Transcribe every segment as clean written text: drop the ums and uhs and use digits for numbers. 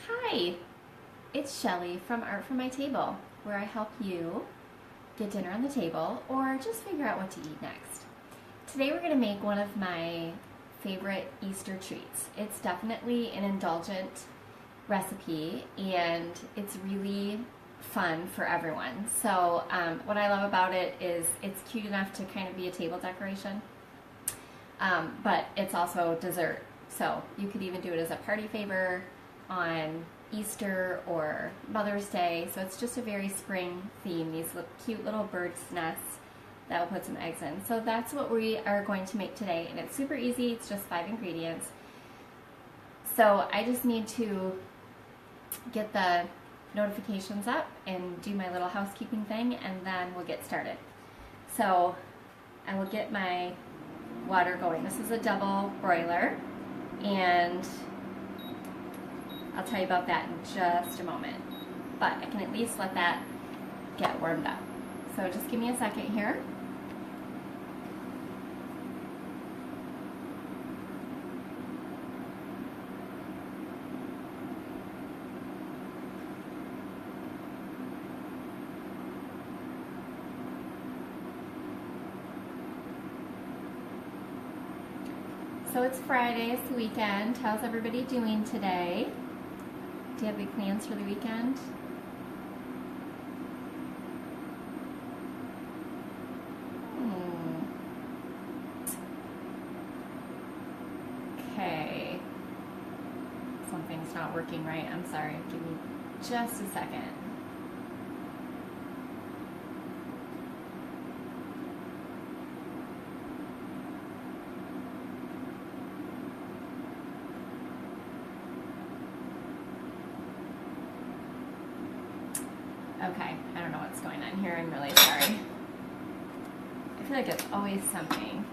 Hi, it's Shelly from Art from My Table, where I help you get dinner on the table or just figure out what to eat next. Today we're going to make one of my favorite Easter treats. It's definitely an indulgent recipe and it's really fun for everyone. So what I love about it is it's cute enough to kind of be a table decoration, but it's also dessert. So you could even do it as a party favor on Easter or Mother's Day. So it's just a very spring theme, these cute little bird's nests that will put some eggs in. So that's what we are going to make today, and it's super easy. It's just 5 ingredients. So I just need to get the notifications up and do my little housekeeping thing, and then we'll get started. So I will get my water going. This is a double broiler, and I'll tell you about that in just a moment. But I can at least let that get warmed up. So just give me a second here. So it's Friday, it's the weekend. How's everybody doing today? Do you have big plans for the weekend? Okay. Something's not working right. I'm sorry. Give me just a second. Okay, I don't know what's going on here. I'm really sorry. I feel like it's always something.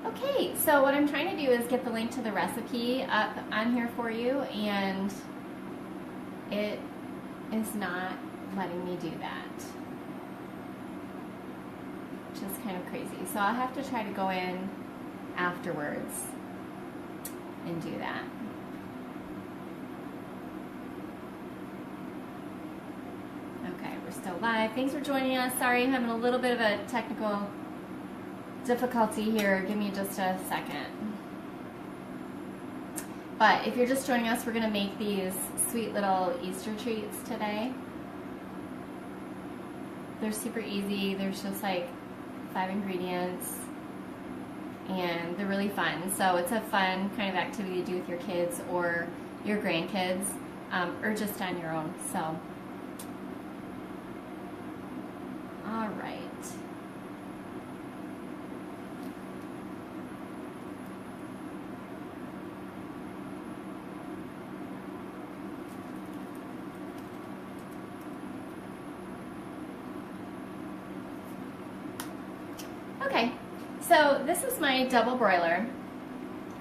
Okay, so what I'm trying to do is get the link to the recipe up on here for you, and it is not letting me do that, which is kind of crazy. So I'll have to try to go in afterwards and do that. Okay, we're still live. Thanks for joining us. Sorry, I'm having a little bit of a technical difficulty here. Give me just a second. But if you're just joining us, we're going to make these sweet little Easter treats today. They're super easy. There's just like 5 ingredients, and they're really fun. So it's a fun kind of activity to do with your kids or your grandkids, or just on your own. So, all right. Okay, so this is my double broiler,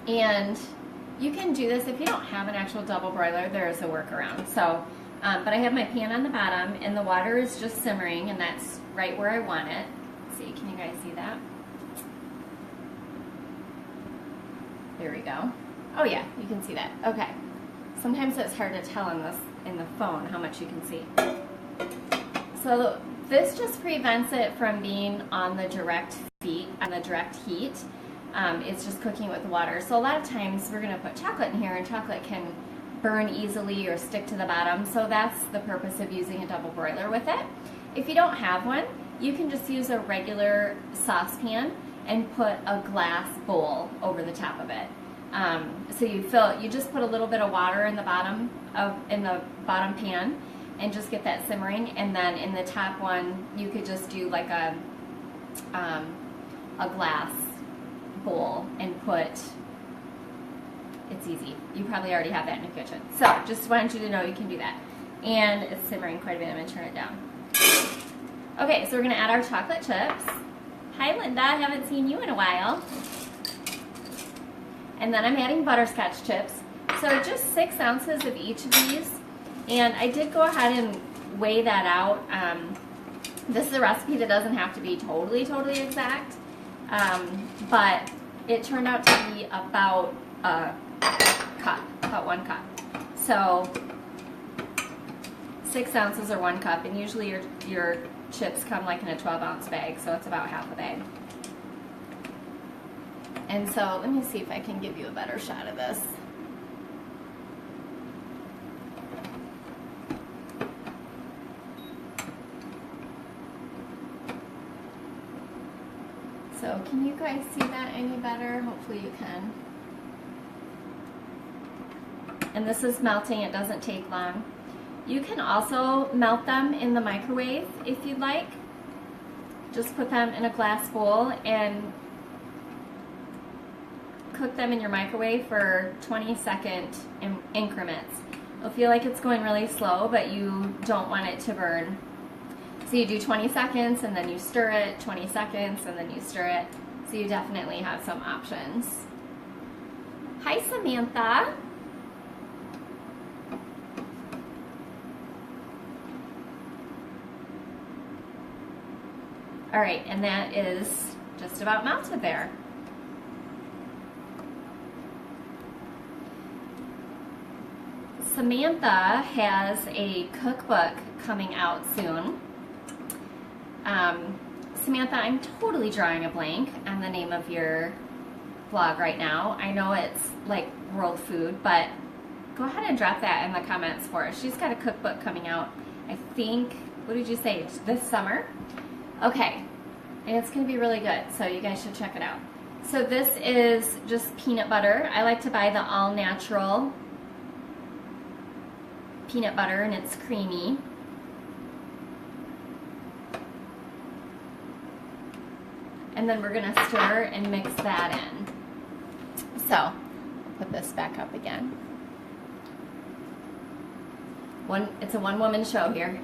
and you can do this if you don't have an actual double broiler. There is a workaround. So, but I have my pan on the bottom, and the water is just simmering, and that's right where I want it. Let's see, can you guys see that? There we go. Oh yeah, you can see that. Okay. Sometimes it's hard to tell in the phone how much you can see. So this just prevents it from being on the direct heat. It's just cooking with water. So a lot of times we're going to put chocolate in here, and chocolate can burn easily or stick to the bottom. So that's the purpose of using a double broiler with it. If you don't have one, you can just use a regular saucepan and put a glass bowl over the top of it. So you just put a little bit of water in the bottom pan, and just get that simmering, and then in the top one you could just do like a glass bowl and put, it's easy. You probably already have that in your kitchen. So just wanted you to know you can do that. And it's simmering quite a bit. I'm going to turn it down. Okay, so we're going to add our chocolate chips. Hi Linda, I haven't seen you in a while. And then I'm adding butterscotch chips. So just 6 ounces of each of these. And I did go ahead and weigh that out. This is a recipe that doesn't have to be totally exact. But it turned out to be about a cup, about 1 cup. So 6 ounces or 1 cup, and usually your chips come like in a 12-ounce bag, so it's about half a bag. And so let me see if I can give you a better shot of this. So can you guys see that any better? Hopefully you can. And this is melting, it doesn't take long. You can also melt them in the microwave if you'd like. Just put them in a glass bowl and cook them in your microwave for 20-second increments. You'll feel like it's going really slow, but you don't want it to burn. So you do 20 seconds and then you stir it, 20 seconds and then you stir it. So you definitely have some options. Hi, Samantha. All right, and that is just about melted there. Samantha has a cookbook coming out soon. Samantha, I'm totally drawing a blank on the name of your blog right now. I know it's like world food, but go ahead and drop that in the comments for us. She's got a cookbook coming out, I think, what did you say, this summer? Okay, and it's going to be really good, so you guys should check it out. So this is just peanut butter. I like to buy the all-natural peanut butter, and it's creamy. And then we're going to stir and mix that in. So, I'll put this back up again. It's a one-woman show here.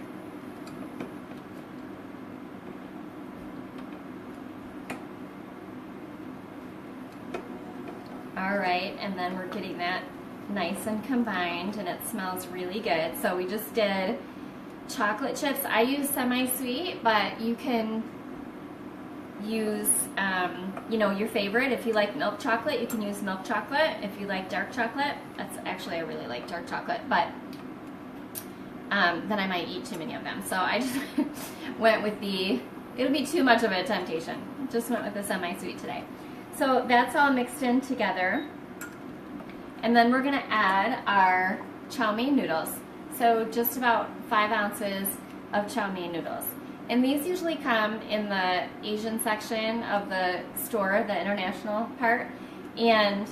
All right, and then we're getting that nice and combined, and it smells really good. So we just did chocolate chips. I use semi-sweet, but you can use, you know, your favorite. If you like milk chocolate, you can use milk chocolate. If you like dark chocolate, that's actually, I really like dark chocolate, but then I might eat too many of them. So I just went with it would be too much of a temptation. Just went with the semi-sweet today. So that's all mixed in together. And then we're gonna add our chow mein noodles. So just about 5 ounces of chow mein noodles. And these usually come in the Asian section of the store, the international part. And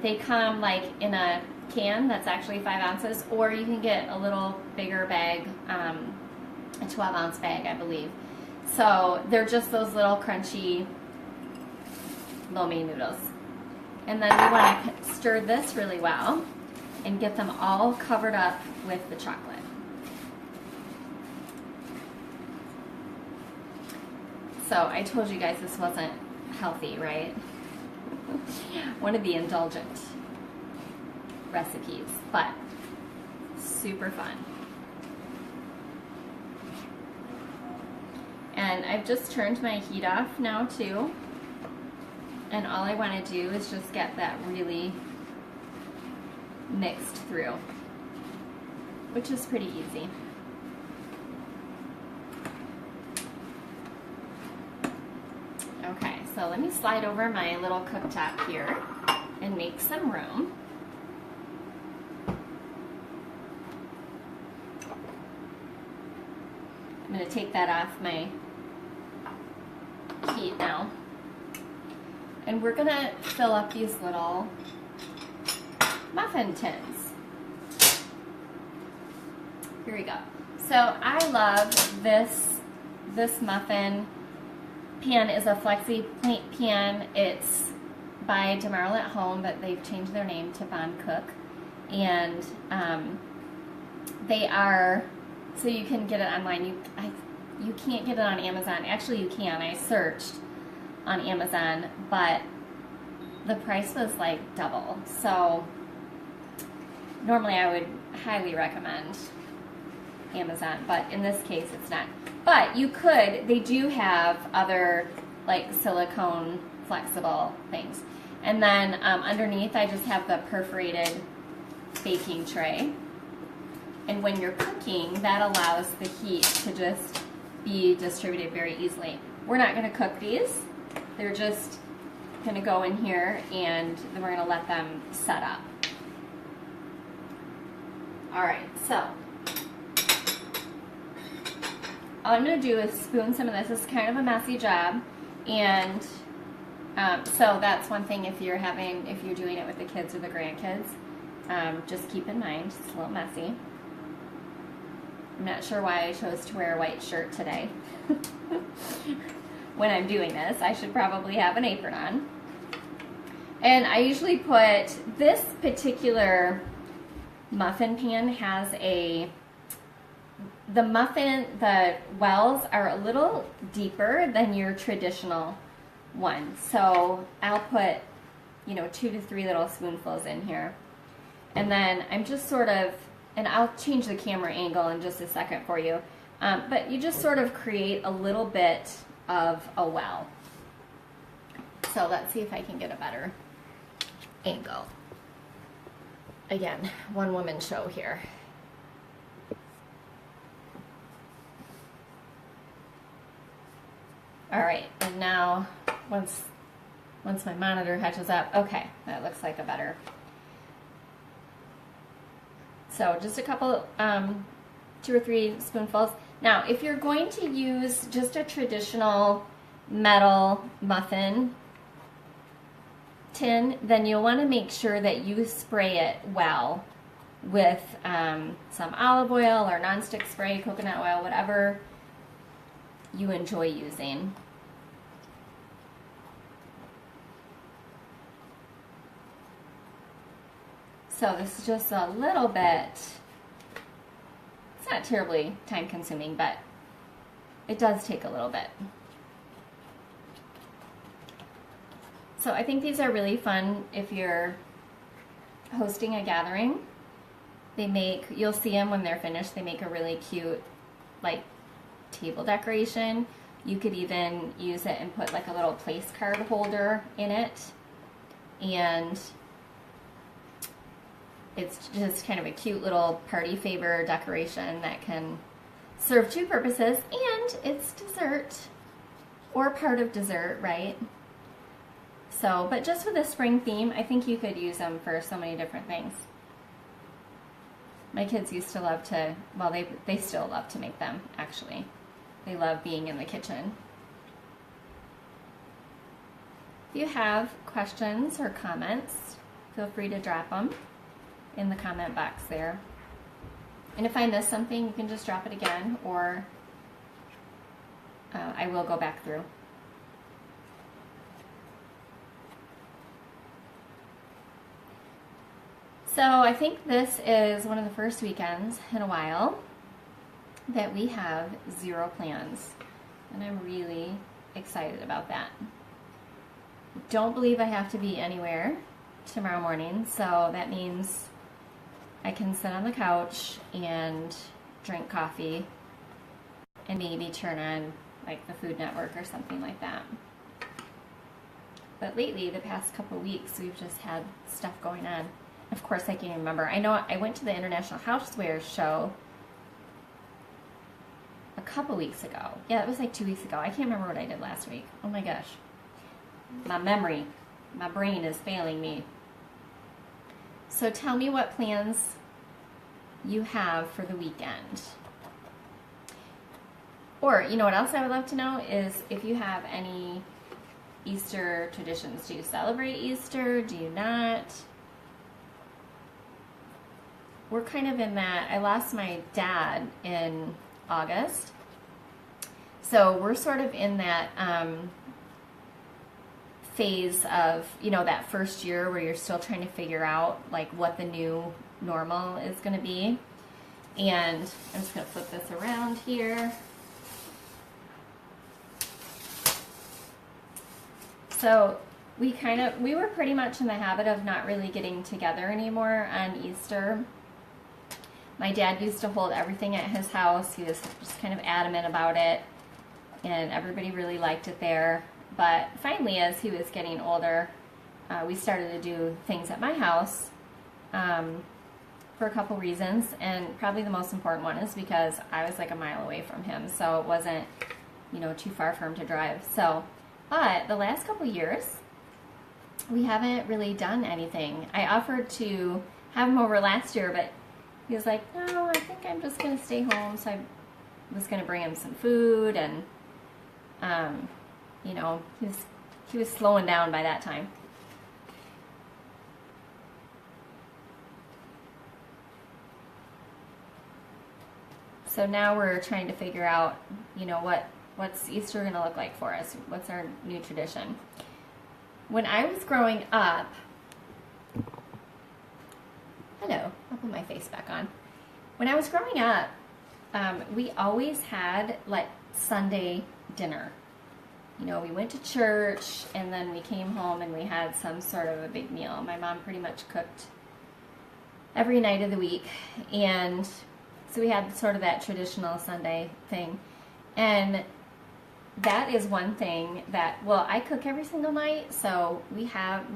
they come like in a can that's actually 5 ounces, or you can get a little bigger bag, a 12-ounce bag, I believe. So they're just those little crunchy lo mein noodles. And then we want to stir this really well and get them all covered up with the chocolate. So I told you guys this wasn't healthy, right? One of the indulgent recipes, but super fun. And I've just turned my heat off now too. And all I want to do is just get that really mixed through, which is pretty easy. Okay, so let me slide over my little cooktop here and make some room. I'm going to take that off my heat now. And we're going to fill up these little muffin tins. Here we go. So I love this muffin pan. Is a flexi pan. It's by DeMarle at Home, but they've changed their name to Bon Cook. And they are, so you can get it online. You can't get it on Amazon. Actually, you can. I searched on Amazon, but the price was like double. So normally I would highly recommend Amazon, but in this case it's not. But you could, they do have other like silicone flexible things. And then underneath I just have the perforated baking tray. And when you're cooking, that allows the heat to just be distributed very easily. We're not going to cook these. They're just going to go in here and then we're going to let them set up. All right, so all I'm going to do is spoon some of this. It's kind of a messy job, and so that's one thing if you're doing it with the kids or the grandkids, just keep in mind it's a little messy. I'm not sure why I chose to wear a white shirt today. When I'm doing this, I should probably have an apron on. And I usually put, this particular muffin pan has the wells are a little deeper than your traditional one. So I'll put, 2 to 3 little spoonfuls in here. And then I'm just sort of, and I'll change the camera angle in just a second for you. But you just sort of create a little bit of a well. So let's see if I can get a better angle. Again, one woman show here. All right, and now once my monitor catches up, okay, that looks like a better. So just a couple, 2 or 3 spoonfuls. Now, if you're going to use just a traditional metal muffin tin, then you'll want to make sure that you spray it well with some olive oil or nonstick spray, coconut oil, whatever you enjoy using. So this is just a little bit, it's not terribly time consuming, but it does take a little bit. So I think these are really fun if you're hosting a gathering. You'll see them when they're finished, they make a really cute like table decoration. You could even use it and put like a little place card holder in it. And it's just kind of a cute little party favor decoration that can serve 2 purposes, and it's dessert or part of dessert, right? So, but just with a spring theme, I think you could use them for so many different things. My kids used to love to, well, they still love to make them, actually. They love being in the kitchen. If you have questions or comments, feel free to drop them in the comment box there. And if I miss something, you can just drop it again, or I will go back through. So I think this is one of the first weekends in a while that we have 0 plans, and I'm really excited about that. Don't believe I have to be anywhere tomorrow morning, so that means I can sit on the couch and drink coffee and maybe turn on like the Food Network or something like that. But lately, the past couple weeks, we've just had stuff going on. Of course, I can't remember. I know I went to the International Housewares show a couple weeks ago. Yeah, it was like 2 weeks ago. I can't remember what I did last week. Oh my gosh. My brain is failing me. So tell me what plans you have for the weekend. Or, you know what else I would love to know is if you have any Easter traditions. Do you celebrate Easter? Do you not? We're kind of in that. I lost my dad in August. So we're sort of in that phase of, that first year where you're still trying to figure out like what the new normal is going to be. And I'm just going to flip this around here. So we were pretty much in the habit of not really getting together anymore on Easter. My dad used to hold everything at his house. He was just kind of adamant about it, and everybody really liked it there. But finally, as he was getting older, we started to do things at my house for a couple reasons, and probably the most important one is because I was like a mile away from him, so it wasn't, too far for him to drive. So, but the last couple years, we haven't really done anything. I offered to have him over last year, but he was like, no, I think I'm just going to stay home. So I was going to bring him some food, and, he was slowing down by that time. So now we're trying to figure out, what's Easter going to look like for us? What's our new tradition? When I was growing up, hello, I'll put my face back on. When I was growing up, we always had like Sunday dinner. We went to church and then we came home and we had some sort of a big meal. My mom pretty much cooked every night of the week, and so we had sort of that traditional Sunday thing. And that is one thing that, I cook every single night, so we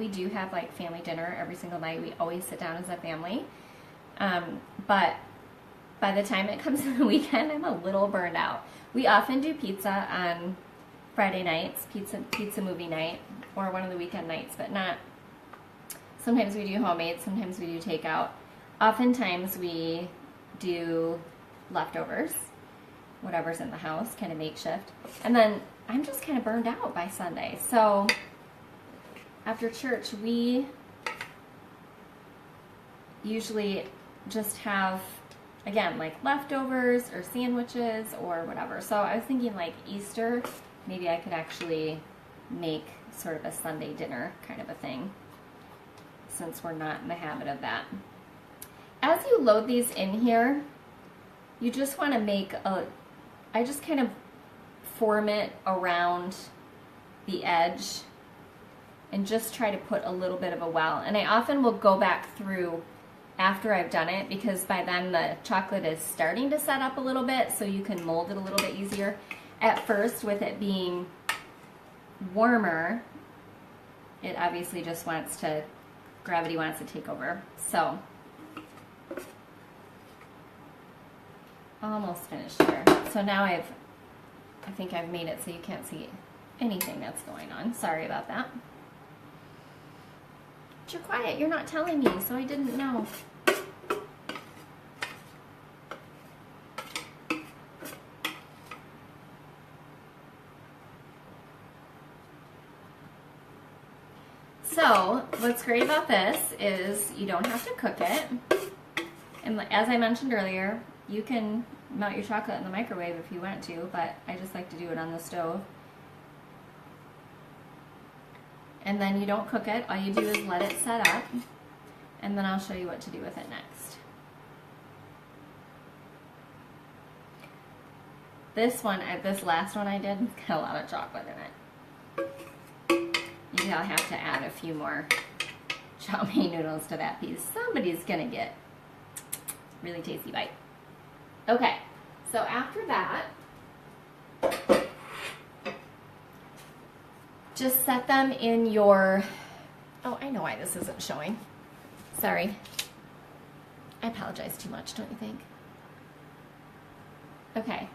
do have like family dinner every single night. We always sit down as a family. But by the time it comes to the weekend, I'm a little burned out. We often do pizza on Friday nights, pizza movie night, or one of the weekend nights, but not, sometimes we do homemade, sometimes we do takeout. Oftentimes we do leftovers, whatever's in the house, kind of makeshift. And then I'm just kind of burned out by Sunday. So after church, we usually just have, again, like leftovers or sandwiches or whatever. So I was thinking like Easter, maybe I could actually make sort of a Sunday dinner kind of a thing, since we're not in the habit of that. As you load these in here, you just want to I just kind of form it around the edge and just try to put a little bit of a well. And I often will go back through after I've done it, because by then the chocolate is starting to set up a little bit, so you can mold it a little bit easier. At first, with it being warmer, it obviously just gravity wants to take over. So, almost finished here. So now I think I've made it so you can't see anything that's going on. Sorry about that. But you're quiet. You're not telling me, so I didn't know. So what's great about this is you don't have to cook it. And as I mentioned earlier, you can melt your chocolate in the microwave if you want to, but I just like to do it on the stove. And then you don't cook it. All you do is let it set up, and then I'll show you what to do with it next. This last one I did, got a lot of chocolate in it. Maybe I'll have to add a few more chow mein noodles to that piece. Somebody's gonna get really tasty bite. Okay, so after that, just set them in your, oh, I know why this isn't showing. Sorry. I apologize too much, don't you think? Okay.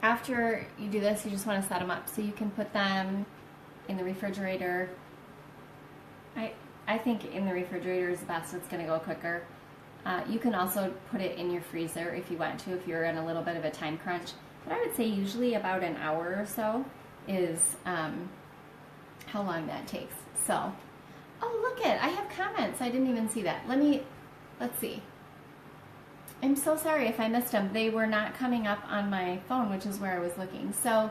After you do this, you just want to set them up so you can put them in the refrigerator. I think in the refrigerator is the best. It's going to go quicker. You can also put it in your freezer if you want to, if you're in a little bit of a time crunch. But I would say usually about an hour or so is how long that takes. So, oh look it, I have comments. I didn't even see that. Let's see. I'm so sorry if I missed them. They were not coming up on my phone, which is where I was looking. So,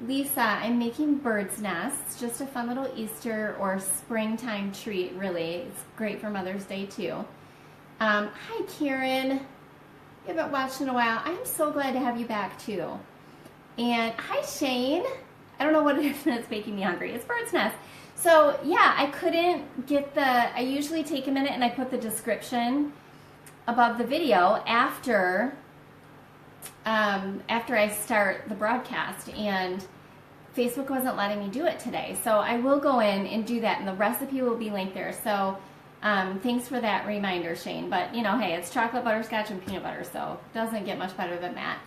Lisa, I'm making bird's nests, just a fun little Easter or springtime treat, really. It's great for Mother's Day too. Hi Karen, you haven't watched in a while. I'm so glad to have you back too. And hi Shane, I don't know what it is that's making me hungry. It's bird's nest. So yeah, I couldn't get I usually take a minute and I put the description above the video after I start the broadcast, and Facebook wasn't letting me do it today. So I will go in and do that, and the recipe will be linked there. So thanks for that reminder, Shane. But you know, hey, it's chocolate butterscotch and peanut butter, so it doesn't get much better than that.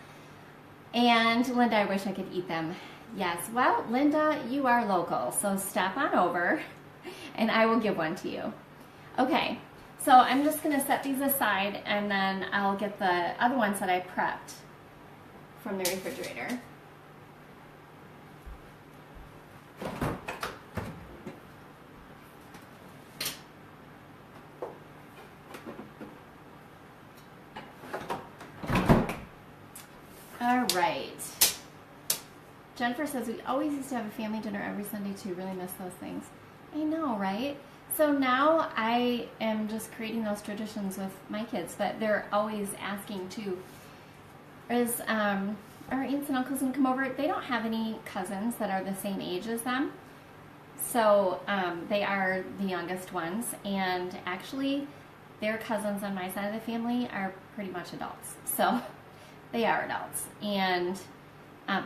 And Linda, I wish I could eat them. Yes, well, Linda, you are local, so stop on over and I will give one to you. Okay, so I'm just gonna set these aside and then I'll get the other ones that I prepped from the refrigerator. All right. Jennifer says, we always used to have a family dinner every Sunday too. Really miss those things. I know, right? So now I am just creating those traditions with my kids, but they're always asking too, is our aunts and uncles going to come over? They don't have any cousins that are the same age as them. So they are the youngest ones, and actually their cousins on my side of the family are pretty much adults. So they are adults, and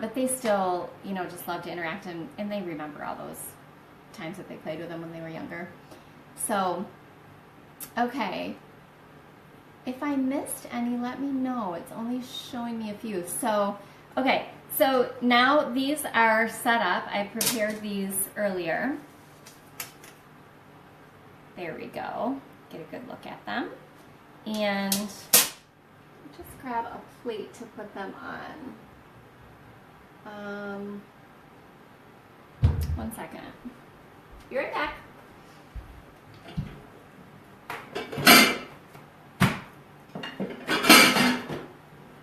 but they still, you know, just love to interact, and they remember all those times that they played with them when they were younger. So, okay. If I missed any, let me know. It's only showing me a few. So, okay. So now these are set up. I prepared these earlier. There we go. Get a good look at them. And just grab a plate to put them on. One second. Be right back.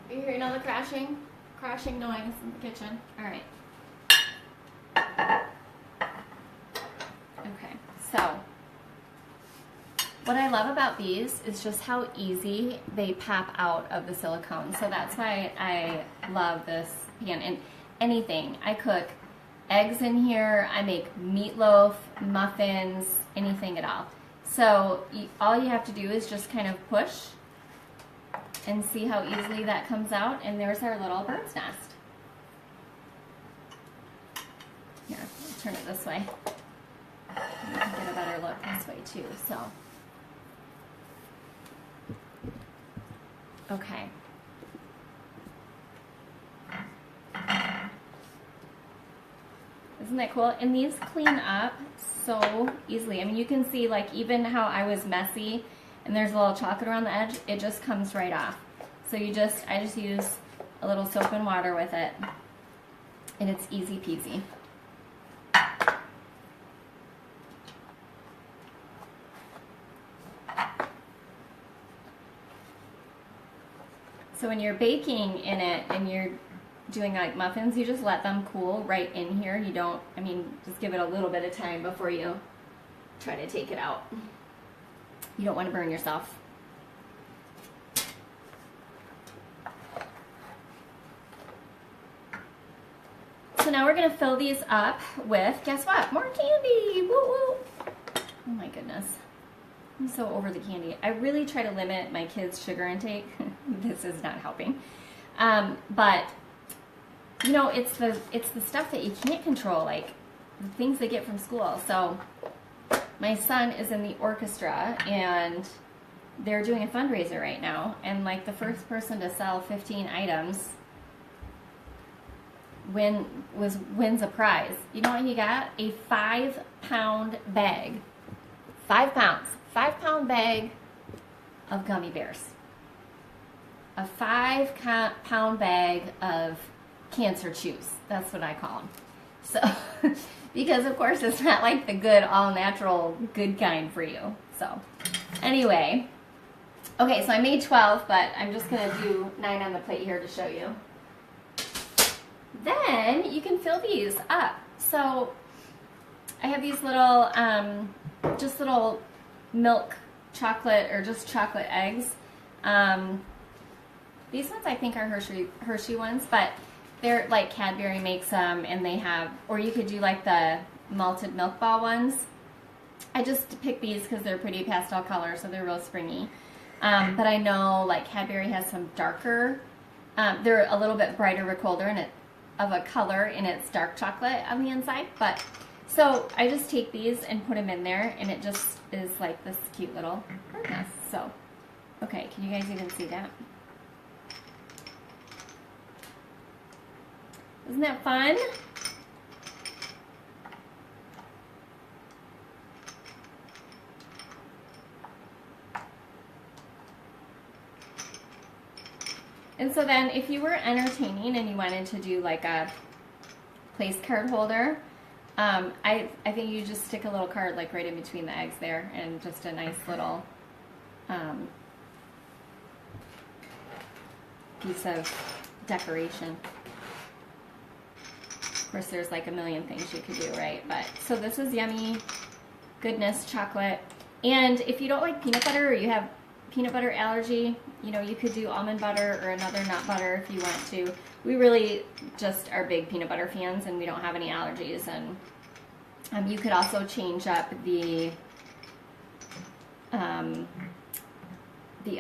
Are you hearing all the crashing noise in the kitchen? All right. Okay, so what I love about these is just how easy they pop out of the silicone. So that's why I love this pan. And anything, I cook eggs in here, I make meatloaf, muffins, anything at all. So all you have to do is just kind of push and see how easily that comes out, and there's our little bird's nest. Here, I'll turn it this way. You can get a better look this way too, so. Okay. Isn't that cool? And these clean up so easily. I mean, you can see like even how I was messy and there's a little chocolate around the edge, it just comes right off. So I just use a little soap and water with it, and it's easy peasy. So when you're baking in it and you're doing like muffins, you just let them cool right in here. You don't, I mean, just give it a little bit of time before you try to take it out. You don't want to burn yourself. So now we're going to fill these up with, guess what? More candy! Woo woo! Oh my goodness. I'm so over the candy. I really try to limit my kids' sugar intake. This is not helping. But you know, it's the stuff that you can't control, like the things they get from school. So my son is in the orchestra and they're doing a fundraiser right now, and like the first person to sell 15 items wins a prize. You know what he got? A 5-pound bag. 5 pounds. 5-pound bag of gummy bears. A 5-pound bag of cancer chews. That's what I call them. So, because of course it's not like the good, all natural, good kind for you. So, anyway. Okay, so I made 12, but I'm just going to do 9 on the plate here to show you. Then you can fill these up. So, I have these little, just little milk chocolate or just chocolate eggs. These ones I think are Hershey ones, but They're like Cadbury makes them, and they have, or you could do like the malted milk ball ones. I just picked these because they're pretty pastel color, so they're real springy. But I know like Cadbury has some darker, they're a little bit brighter but colder in it, of a color, and it's dark chocolate on the inside. But so I just take these and put them in there, and it just is like this cute little bird nest. So, okay, can you guys even see that? Isn't that fun? And so then if you were entertaining and you wanted to do like a place card holder, I think you just stick a little card like right in between the eggs there, and just a nice little piece of decoration. Of course, there's like a million things you could do, right? But so this is Yummy Goodness chocolate. And if you don't like peanut butter, or you have peanut butter allergy, you know, you could do almond butter or another nut butter if you want to. We really just are big peanut butter fans, and we don't have any allergies. And you could also change up the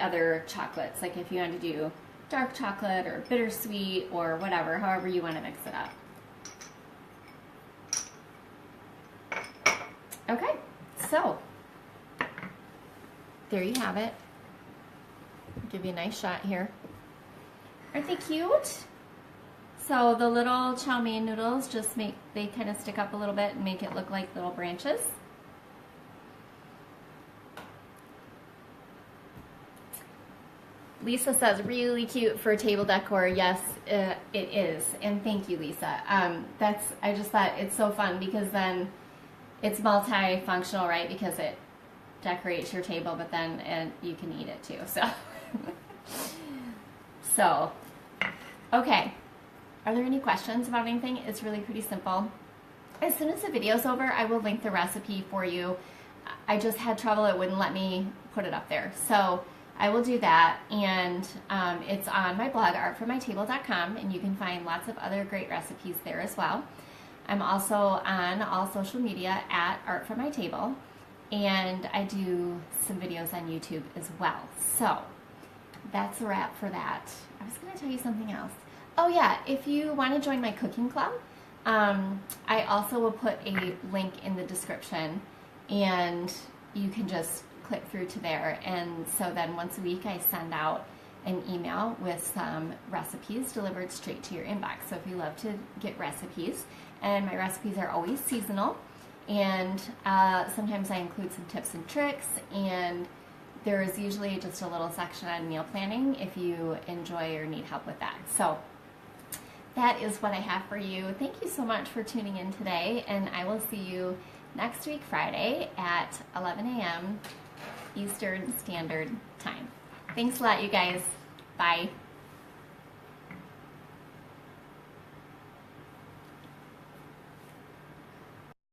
other chocolates, like if you want to do dark chocolate or bittersweet or whatever, however you want to mix it up. Okay, so there you have it. I'll give you a nice shot here. Aren't they cute? So the little chow mein noodles just they kind of stick up a little bit and make it look like little branches. Lisa says, really cute for table decor. Yes, it is. And thank you, Lisa. I just thought it's so fun because then it's multifunctional, right? Because it decorates your table, but then you can eat it too. So, okay. Are there any questions about anything? It's really pretty simple. As soon as the video's over, I will link the recipe for you. I just had trouble. It wouldn't let me put it up there. So I will do that, and it's on my blog, artformytable.com, and you can find lots of other great recipes there as well. I'm also on all social media at artformytable, and I do some videos on YouTube as well. So that's a wrap for that. I was going to tell you something else. Oh yeah, if you want to join my cooking club, I also will put a link in the description, and you can just click through to there. And so then once a week I send out an email with some recipes delivered straight to your inbox. So if you love to get recipes, and my recipes are always seasonal, and sometimes I include some tips and tricks, and there is usually just a little section on meal planning if you enjoy or need help with that. So that is what I have for you. Thank you so much for tuning in today, and I will see you next week, Friday at 11 a.m. Eastern Standard Time. Thanks a lot, you guys. Bye.